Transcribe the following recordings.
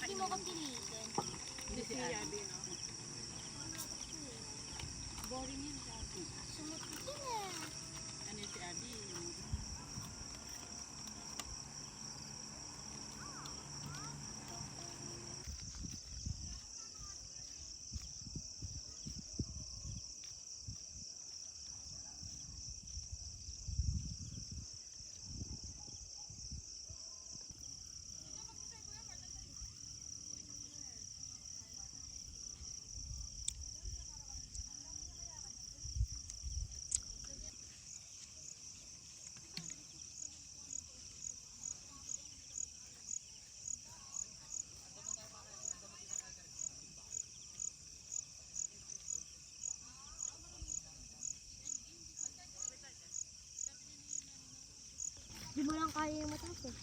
Hindi mo kong pilitin. Hindi si Abby, no? Boring yun si Abby. Sumutin na. Ano si Abby? Di mo lang kaya yung matapos.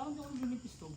Parang di ako gamit stove.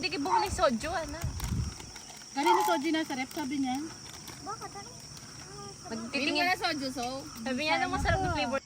Hindi kayo bumili soju, ano? Kanina soju na sa rep, sabi niya. Bakit? Ano? Magtitingin. na soju, so. Sabi niya na masarap ng flavor.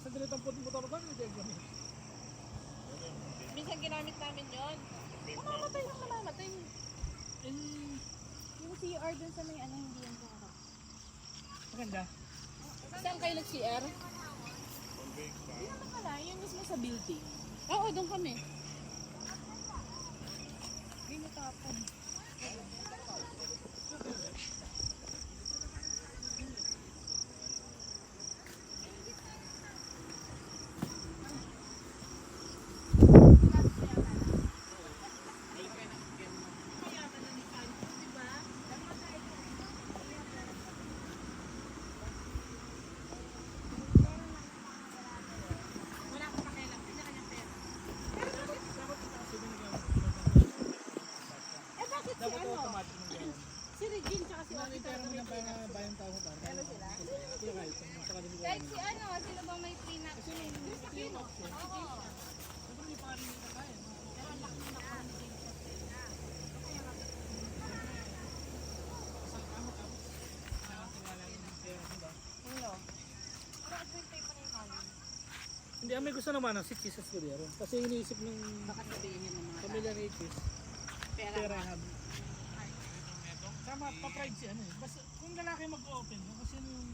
Sa dilitang puting motor ba? Hindi ako gamit. Minsan ginamit namin yun. Mamamatay lang namamatay. Yung CR dun sa may ano, hindi yan sa harap. Maganda. Saan kayo nag-CR? Hindi naman pala, yun mismo sa building. Oo, doon kami. Hindi natapon. Dapat automatic ng ganyan. Si Regine tsaka si May pera mo ng bayang tao mo para. Ano sila? Sila kahit sa kanila. Kahit si ano, sila bang may pre-nap? Hindi, may gusto naman ng 6 Jesus Cordero. Kasi iniisip ng Baka sabihin ng mga pamilya ni Chis. Pera hub. Tama, pa-pride si ano eh. Basta kung lalaki mag-open, kasi yung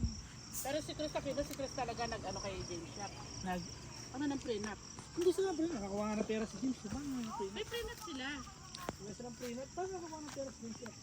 Pero si Chris, nakita si Chris talaga nag-ano kay James Shop. nag... Ano ng prenup? Hindi sila pre, nakakuha nga ng pera si James. Diba nga yung pre? May prenup sila. Wala silang pre-nut. Paano nakakuha ng pera si James?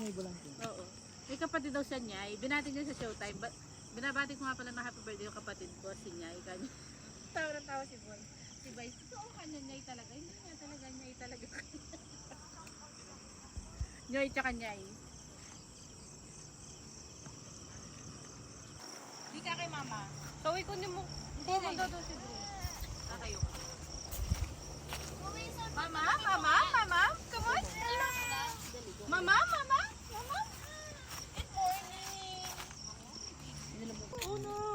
Inay Volante. Oo. May kapatid daw siya Nyay. Binati niya sa showtime. Binabati ko nga pala na happy birthday yung kapatid ko, si Nyay. Kanya. Tawa na tawa si Boy. Si Boy, totoo ka niya Nyay talaga. Hindi niya talaga Nyay talaga. Nyay tsaka Nyay. Di ka kay mama. Sawi ko mo. Pumunta doon si Bro. Kakayo ka. Mama, mama, mama, come on. Mama, mama, mama. Good morning. Oh no.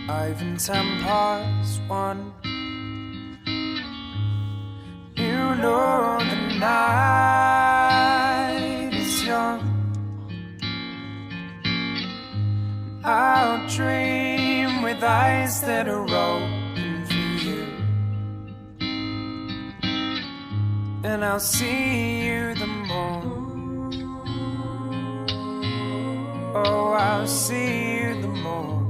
Even 10 past 1. You know the night is young. I'll dream with eyes that are open for you, and I'll see you the more. Oh, I'll see you the more.